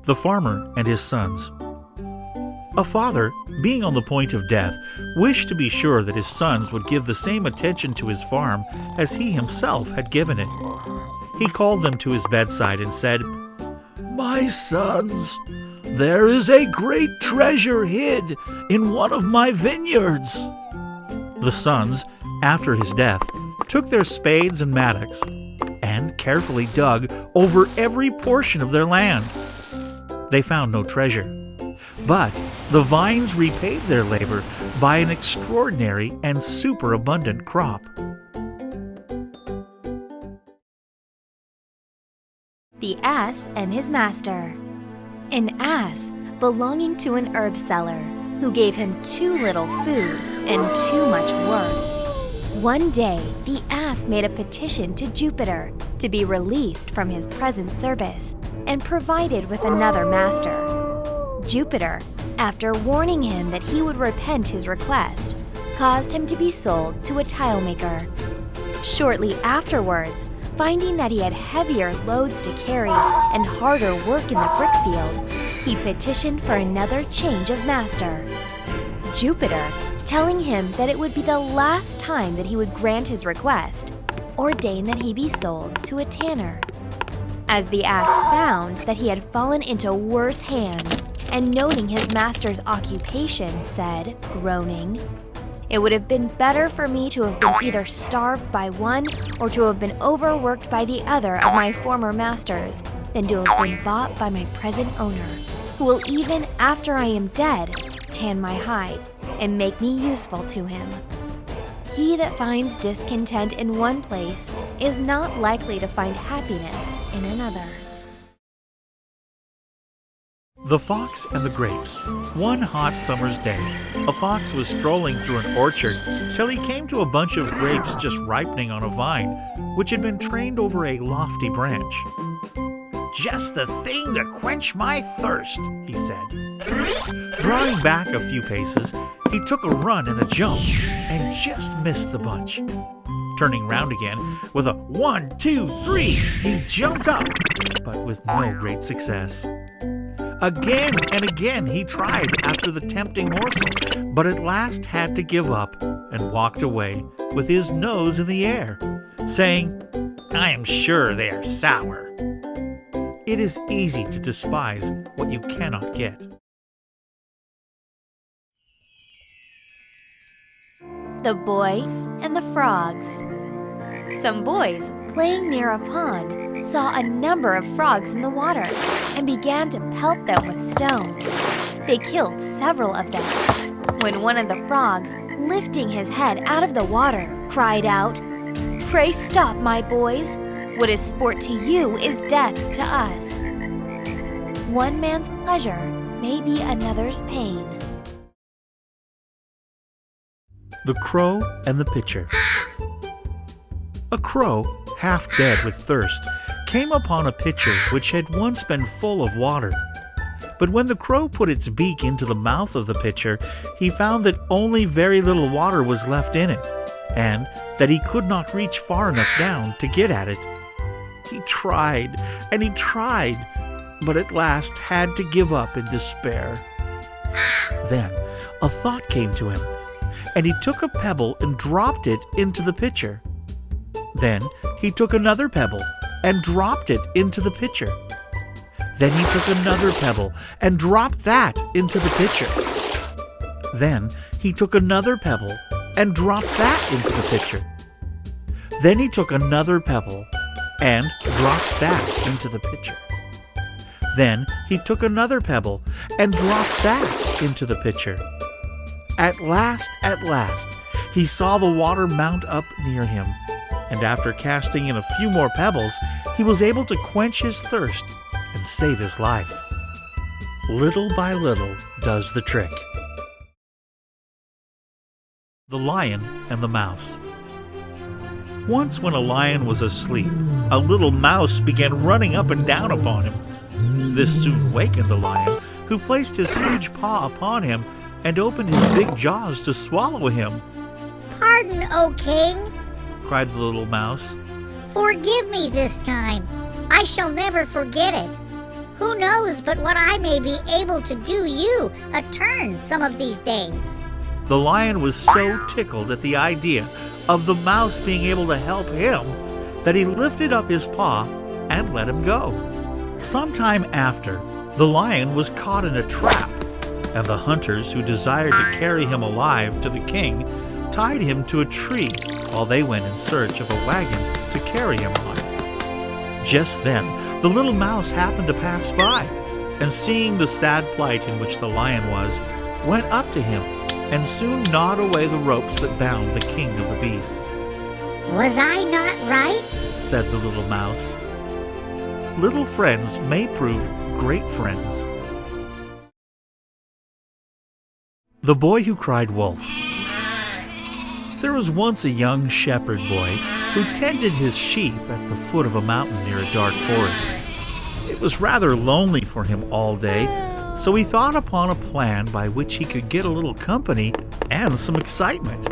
The Farmer and His Sons. A father, being on the point of death, wished to be sure that his sons would give the same attention to his farm as he himself had given it. He called them to his bedside and said, "My sons, there is a great treasure hid in one of my vineyards." The sons, after his death, took their spades and mattocks and carefully dug over every portion of their land. They found no treasure, but the vines repaid their labor by an extraordinary and superabundant crop. The Ass and His Master. An ass belonging to an herb seller who gave him too little food and too much work. One day, the ass made a petition to Jupiter to be released from his present service and provided with another master. Jupiter, after warning him that he would repent his request, caused him to be sold to a tile maker. Shortly afterwards, finding that he had heavier loads to carry and harder work in the brick field, he petitioned for another change of master. Jupiter, telling him that it would be the last time that he would grant his request, ordained that he be sold to a tanner. As the ass found that he had fallen into worse hands, and noting his master's occupation, said, groaning, "It would have been better for me to have been either starved by one or to have been overworked by the other of my former masters than to have been bought by my present owner, who will even after I am dead tan my hide and make me useful to him." He that finds discontent in one place is not likely to find happiness in another. The Fox and the Grapes. One hot summer's day, a fox was strolling through an orchard till he came to a bunch of grapes just ripening on a vine, which had been trained over a lofty branch. "Just the thing to quench my thirst," he said. Drawing back a few paces, he took a run and a jump, and just missed the bunch. Turning round again, with a 1, 2, 3, he jumped up, but with no great success. Again and again he tried after the tempting morsel, but at last had to give up and walked away with his nose in the air, saying, "I am sure they are sour." It is easy to despise what you cannot get. The Boys and the Frogs. Some boys playing near a pond saw a number of frogs in the water and began to pelt them with stones. They killed several of them, when one of the frogs, lifting his head out of the water, cried out, "Pray stop, my boys. What is sport to you is death to us." One man's pleasure may be another's pain. The Crow and the Pitcher. A crow, half dead with thirst, came upon a pitcher which had once been full of water. But when the crow put its beak into the mouth of the pitcher, he found that only very little water was left in it, and that he could not reach far enough down to get at it. He tried and he tried, but at last had to give up in despair. Then a thought came to him, and he took a pebble and dropped it into the pitcher. Then he took another pebble and dropped it into the pitcher. Then he took another pebble and dropped that into the pitcher. Then he took another pebble and dropped that into the pitcher. Then he took another pebble and dropped that into the pitcher. Then he took another pebble and dropped that into the pitcher. At last, he saw the water mount up near him, and after casting in a few more pebbles, he was able to quench his thirst and save his life. Little by little does the trick. The Lion and the Mouse. Once when a lion was asleep, a little mouse began running up and down upon him. This soon wakened the lion, who placed his huge paw upon him and opened his big jaws to swallow him. "Pardon, O king," cried the little mouse. "Forgive me this time. I shall never forget it. Who knows but what I may be able to do you a turn some of these days. The lion was so tickled at the idea of the mouse being able to help him that he lifted up his paw and let him go. Sometime after, the lion was caught in a trap, and the hunters who desired to carry him alive to the king tied him to a tree while they went in search of a wagon to carry him on. Just then, the little mouse happened to pass by, and seeing the sad plight in which the lion was, went up to him and soon gnawed away the ropes that bound the king of the beasts. Was I not right? Said the little mouse. Little friends may prove great friends. The Boy Who Cried Wolf. There was once a young shepherd boy who tended his sheep at the foot of a mountain near a dark forest. It was rather lonely for him all day, so he thought upon a plan by which he could get a little company and some excitement.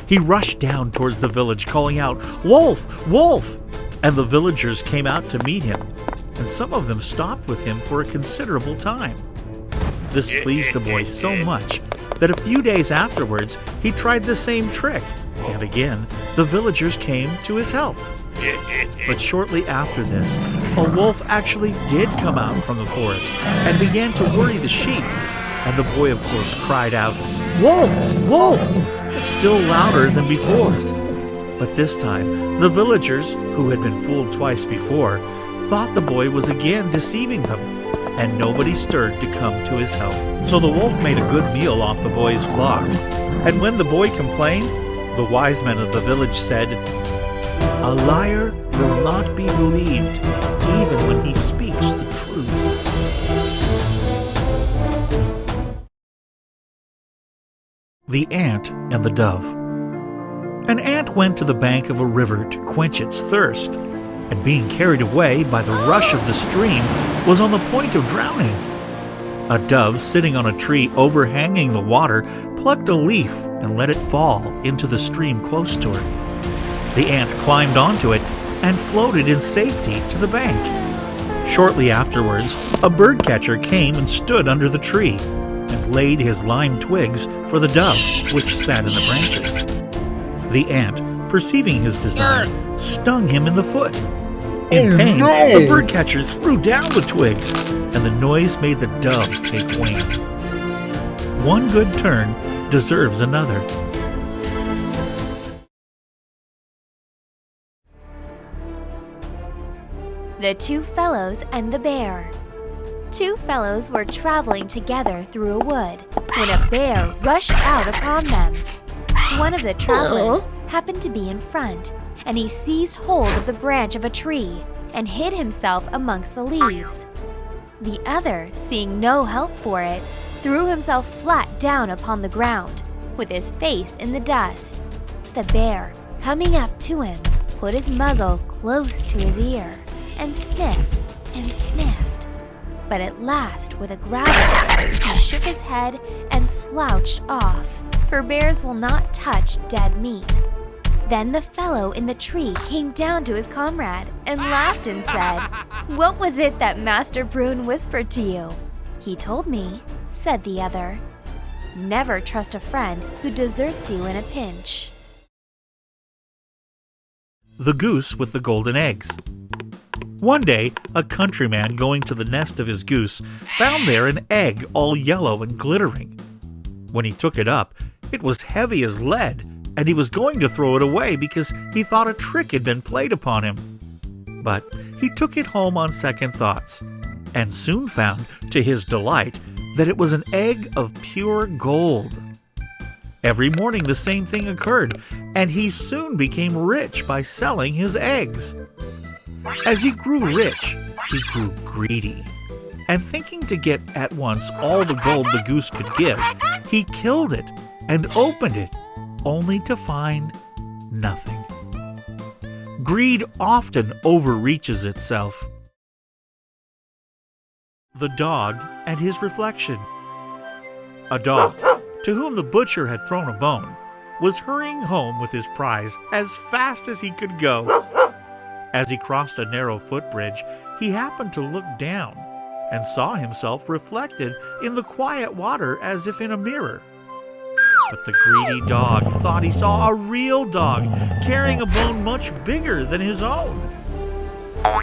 He rushed down towards the village, calling out, "Wolf! Wolf!" And the villagers came out to meet him, and some of them stopped with him for a considerable time. This pleased the boy so much that a few days afterwards he tried the same trick, and again the villagers came to his help. But shortly after this, a wolf actually did come out from the forest and began to worry the sheep, and the boy of course cried out, "Wolf! Wolf!" still louder than before. But this time, the villagers, who had been fooled twice before, thought the boy was again deceiving them, and nobody stirred to come to his help. So the wolf made a good meal off the boy's flock, and when the boy complained, the wise men of the village said, "A liar will not be believed, even when he speaks the truth." The Ant and the Dove. An ant went to the bank of a river to quench its thirst, and being carried away by the rush of the stream, was on the point of drowning. A dove sitting on a tree overhanging the water plucked a leaf and let it fall into the stream close to her. The ant climbed onto it and floated in safety to the bank. Shortly afterwards, a birdcatcher came and stood under the tree and laid his lime twigs for the dove, which sat in the branches. The ant, perceiving his design, stung him in the foot. In pain, the birdcatcher threw down the twigs, and the noise made the dove take wing. One good turn deserves another. The Two Fellows and the Bear. Two fellows were traveling together through a wood when a bear rushed out upon them. One of the travelers happened to be in front, and he seized hold of the branch of a tree and hid himself amongst the leaves. The other, seeing no help for it, threw himself flat down upon the ground, with his face in the dust. The bear, coming up to him, put his muzzle close to his ear and sniffed and sniffed. But at last, with a growl, he shook his head and slouched off, for bears will not touch dead meat. Then the fellow in the tree came down to his comrade and laughed and said, "What was it that Master Prune whispered to you?" "He told me," said the other, "never trust a friend who deserts you in a pinch." The Goose with the Golden Eggs. One day, a countryman going to the nest of his goose found there an egg all yellow and glittering. When he took it up, it was heavy as lead, and he was going to throw it away because he thought a trick had been played upon him. But he took it home on second thoughts, and soon found, to his delight, that it was an egg of pure gold. Every morning the same thing occurred, and he soon became rich by selling his eggs. As he grew rich, he grew greedy, and thinking to get at once all the gold the goose could give, he killed it and opened it, only to find nothing. Greed often overreaches itself. The Dog and His Reflection. A dog, to whom the butcher had thrown a bone, was hurrying home with his prize as fast as he could go. As he crossed a narrow footbridge, he happened to look down and saw himself reflected in the quiet water as if in a mirror. But the greedy dog thought he saw a real dog carrying a bone much bigger than his own.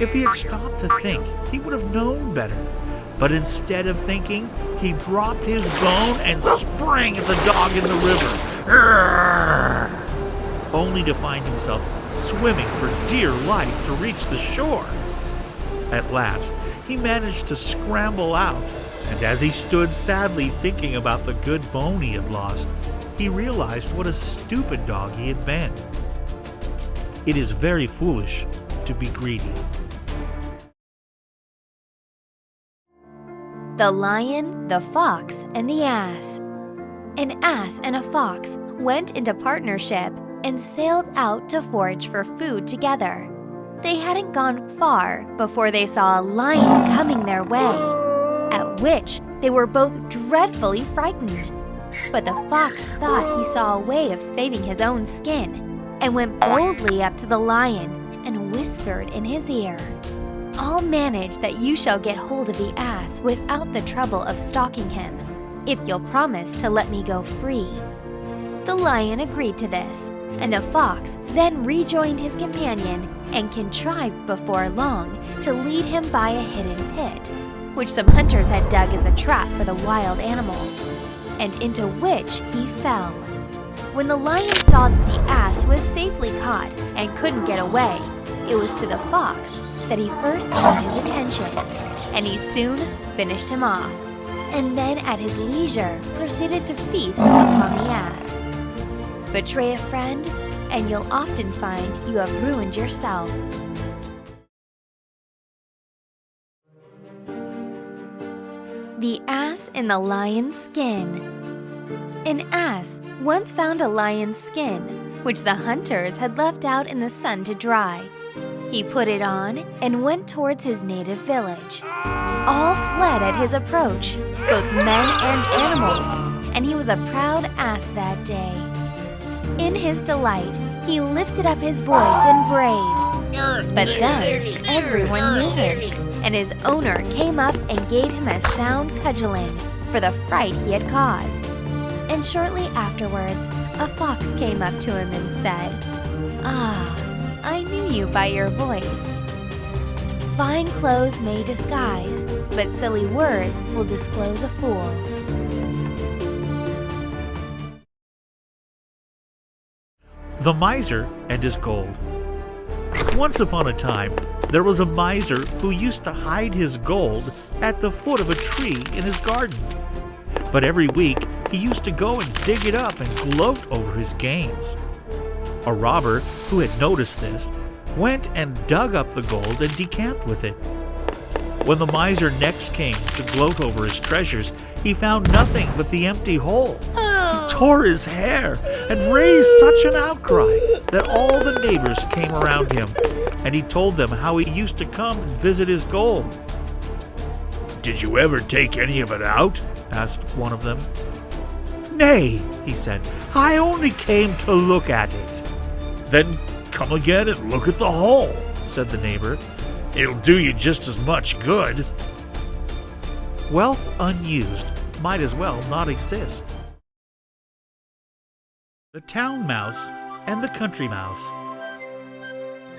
If he had stopped to think, he would have known better. But instead of thinking, he dropped his bone and sprang at the dog in the river, only to find himself swimming for dear life to reach the shore. At last, he managed to scramble out, and as he stood sadly thinking about the good bone he had lost, he realized what a stupid dog he had been. It is very foolish to be greedy. The Lion, the Fox, and the Ass. An ass and a fox went into partnership and sailed out to forage for food together. They hadn't gone far before they saw a lion coming their way, at which they were both dreadfully frightened. But the fox thought he saw a way of saving his own skin and went boldly up to the lion and whispered in his ear, "I'll manage that you shall get hold of the ass without the trouble of stalking him, if you'll promise to let me go free." The lion agreed to this, and the fox then rejoined his companion and contrived before long to lead him by a hidden pit, which some hunters had dug as a trap for the wild animals, and into which he fell. When the lion saw that the ass was safely caught and couldn't get away, it was to the fox that he first turned his attention, and he soon finished him off, and then at his leisure proceeded to feast upon the ass. Betray a friend, and you'll often find you have ruined yourself. The Ass in the Lion's Skin. An ass once found a lion's skin, which the hunters had left out in the sun to dry. He put it on and went towards his native village. All fled at his approach, both men and animals, and he was a proud ass that day. In his delight, he lifted up his voice and brayed. But then everyone knew him, and his owner came up and gave him a sound cudgeling for the fright he had caused. And shortly afterwards, a fox came up to him and said, "Ah, I knew you by your voice. Fine clothes may disguise, but silly words will disclose a fool." The Miser and His Gold. Once upon a time, there was a miser who used to hide his gold at the foot of a tree in his garden. But every week, he used to go and dig it up and gloat over his gains. A robber who had noticed this went and dug up the gold and decamped with it. When the miser next came to gloat over his treasures, he found nothing but the empty hole. He tore his hair and raised such an outcry that all the neighbors came around him, and he told them how he used to come and visit his gold. "Did you ever take any of it out?" asked one of them. "Nay," he said, "I only came to look at it." "Then come again and look at the hole," said the neighbor. "It'll do you just as much good." Wealth unused might as well not exist. The Town Mouse and the Country Mouse.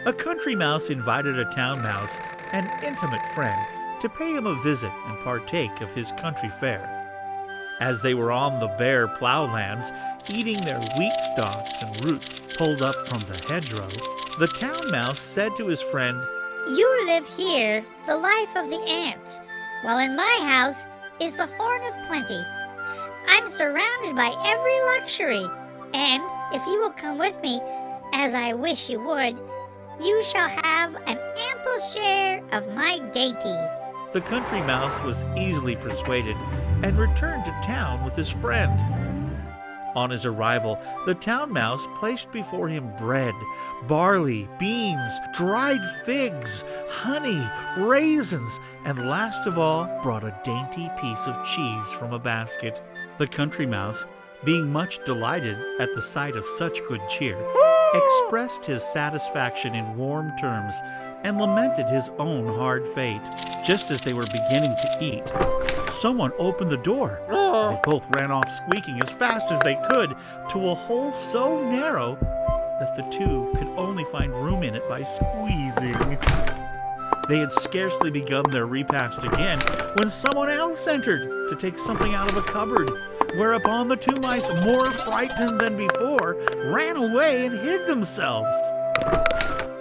A country mouse invited a town mouse, an intimate friend, to pay him a visit and partake of his country fare. As they were on the bare plowlands, eating their wheat stalks and roots pulled up from the hedgerow, the town mouse said to his friend, You live here the life of the ants, while in my house is the horn of plenty. I'm surrounded by every luxury, and if you will come with me, as I wish you would, you shall have an ample share of my dainties." The country mouse was easily persuaded and returned to town with his friend. On his arrival, the town mouse placed before him bread, barley, beans, dried figs, honey, raisins, and last of all brought a dainty piece of cheese from a basket. The country mouse, being much delighted at the sight of such good cheer, expressed his satisfaction in warm terms and lamented his own hard fate. Just as they were beginning to eat, someone opened the door. They both ran off squeaking as fast as they could to a hole so narrow that the two could only find room in it by squeezing. They had scarcely begun their repast again when someone else entered to take something out of a cupboard, whereupon the two mice, more frightened than before, ran away and hid themselves.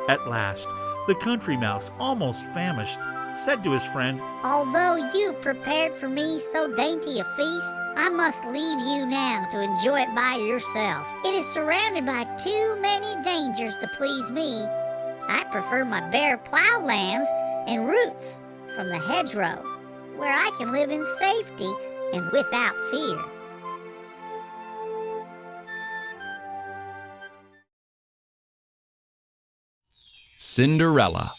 At last, the country mouse, almost famished, said to his friend, Although you've prepared for me so dainty a feast, I must leave you now to enjoy it by yourself. It is surrounded by too many dangers to please me. I prefer my bare plowlands and roots from the hedgerow, where I can live in safety and without fear. Cinderella.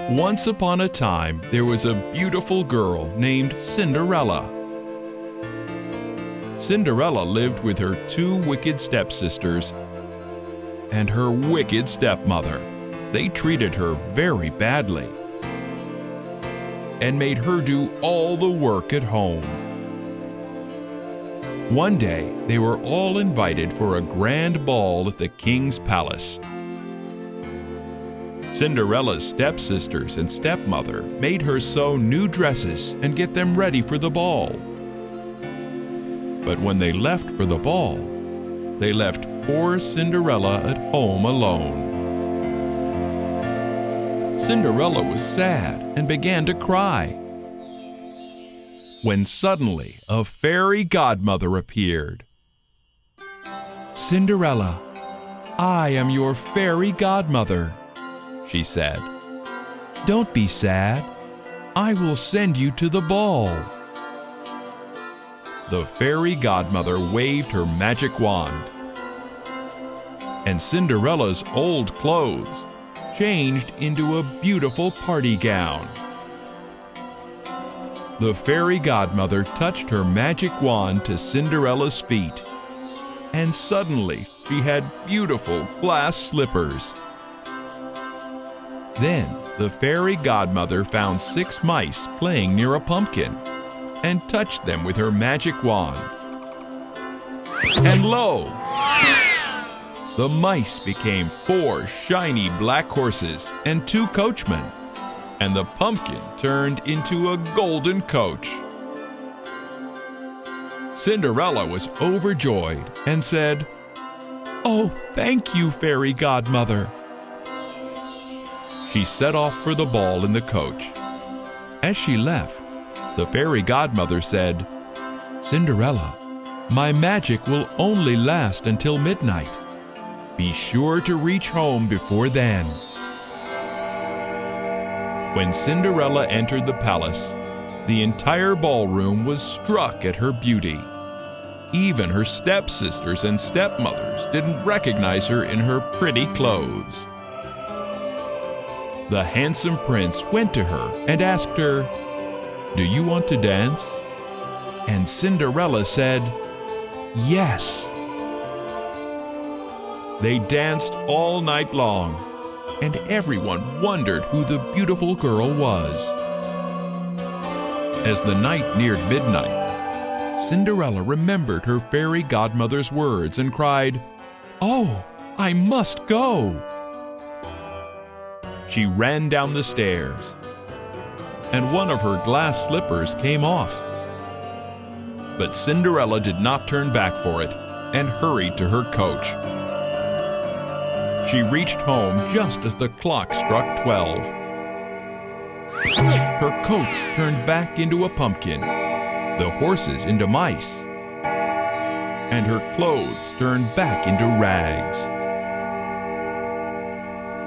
Once upon a time, there was a beautiful girl named Cinderella. Cinderella lived with her two wicked stepsisters and her wicked stepmother. They treated her very badly and made her do all the work at home. One day, they were all invited for a grand ball at the king's palace. Cinderella's stepsisters and stepmother made her sew new dresses and get them ready for the ball. But when they left for the ball, they left poor Cinderella at home alone. Cinderella was sad and began to cry, when suddenly a fairy godmother appeared. "Cinderella, I am your fairy godmother," she said. "Don't be sad. I will send you to the ball." The fairy godmother waved her magic wand, and Cinderella's old clothes changed into a beautiful party gown. The fairy godmother touched her magic wand to Cinderella's feet, and suddenly she had beautiful glass slippers. Then the fairy godmother found 6 mice playing near a pumpkin and touched them with her magic wand. And lo! The mice became 4 shiny black horses and 2 coachmen, and the pumpkin turned into a golden coach. Cinderella was overjoyed and said, "Oh, thank you, fairy godmother." She set off for the ball in the coach. As she left, the fairy godmother said, "Cinderella, my magic will only last until midnight. Be sure to reach home before then." When Cinderella entered the palace, the entire ballroom was struck at her beauty. Even her stepsisters and stepmothers didn't recognize her in her pretty clothes. The handsome prince went to her and asked her, "Do you want to dance?" And Cinderella said, "Yes." They danced all night long, and everyone wondered who the beautiful girl was. As the night neared midnight, Cinderella remembered her fairy godmother's words and cried, "Oh, I must go!" She ran down the stairs, and one of her glass slippers came off. But Cinderella did not turn back for it and hurried to her coach. She reached home just as the clock struck 12. Her coach turned back into a pumpkin, the horses into mice, and her clothes turned back into rags.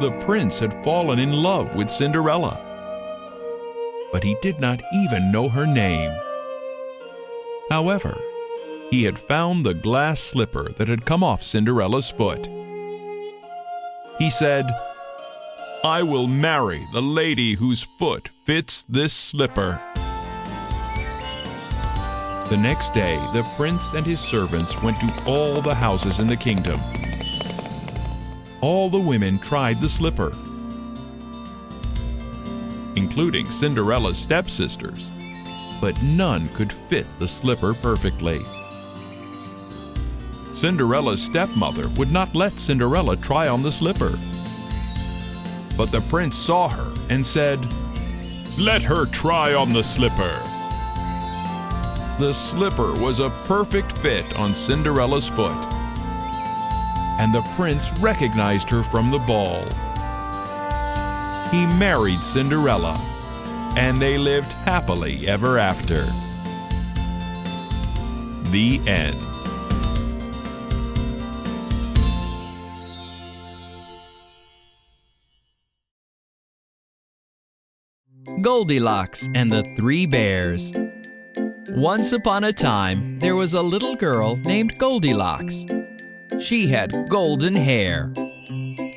The prince had fallen in love with Cinderella, but he did not even know her name. However, he had found the glass slipper that had come off Cinderella's foot. He said, "I will marry the lady whose foot fits this slipper." The next day, the prince and his servants went to all the houses in the kingdom. all the women tried the slipper, including Cinderella's stepsisters, but none could fit the slipper perfectly. Cinderella's stepmother would not let Cinderella try on the slipper. But the prince saw her and said, "Let her try on the slipper." The slipper was a perfect fit on Cinderella's foot, and the prince recognized her from the ball. He married Cinderella, and they lived happily ever after. The end. Goldilocks and the Three Bears. Once upon a time, there was a little girl named Goldilocks. She had golden hair.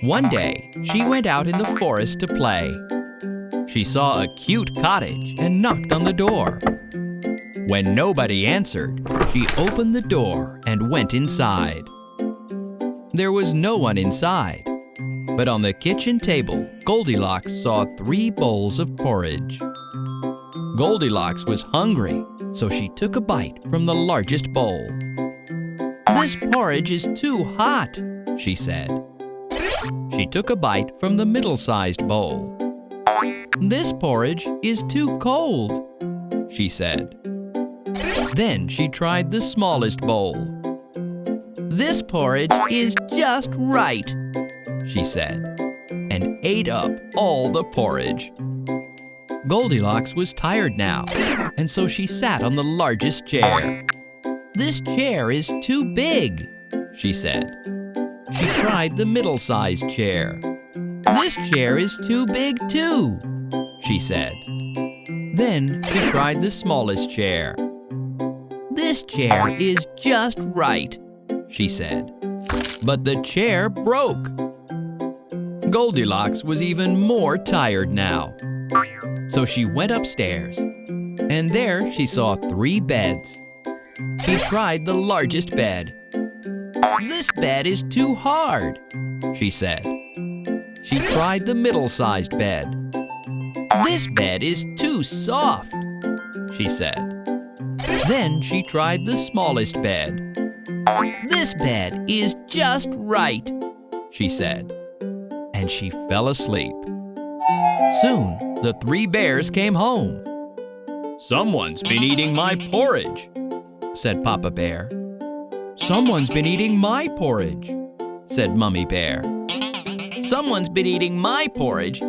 One day, she went out in the forest to play. She saw a cute cottage and knocked on the door. When nobody answered, she opened the door and went inside. There was no one inside, but on the kitchen table, Goldilocks saw 3 bowls of porridge. Goldilocks was hungry, so she took a bite from the largest bowl. "This porridge is too hot," she said. She took a bite from the middle-sized bowl. "This porridge is too cold," she said. Then she tried the smallest bowl. "This porridge is just right," she said, and ate up all the porridge. Goldilocks was tired now, and so she sat on the largest chair. "This chair is too big," she said. She tried the middle-sized chair. "This chair is too big too," she said. Then she tried the smallest chair. "This chair is just right," she said. But the chair broke. Goldilocks was even more tired now. So she went upstairs, and there she saw 3 beds. She tried the largest bed. "This bed is too hard," she said. She tried the middle-sized bed. "This bed is too soft," she said. Then she tried the smallest bed. "This bed is just right," she said, and she fell asleep. Soon, the 3 bears came home. "Someone's been eating my porridge," said Papa Bear. "Someone's been eating my porridge," said Mummy Bear. "Someone's been eating my porridge,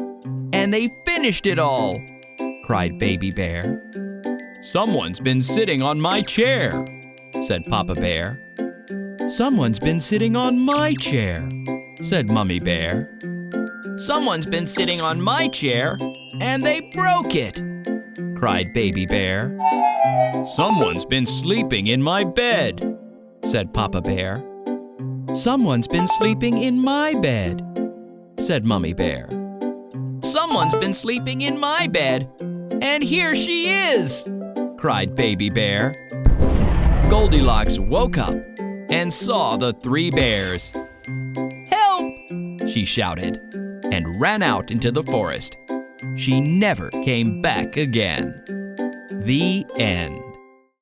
and they finished it all," cried Baby Bear. "Someone's been sitting on my chair," said Papa Bear. "Someone's been sitting on my chair," said Mummy Bear. "Someone's been sitting on my chair, and they broke it," cried Baby Bear. "Someone's been sleeping in my bed," said Papa Bear. "Someone's been sleeping in my bed," said Mummy Bear. "Someone's been sleeping in my bed, and here she is," cried Baby Bear. Goldilocks woke up and saw the 3 bears. "Help!" she shouted, and ran out into the forest. She never came back again. The end.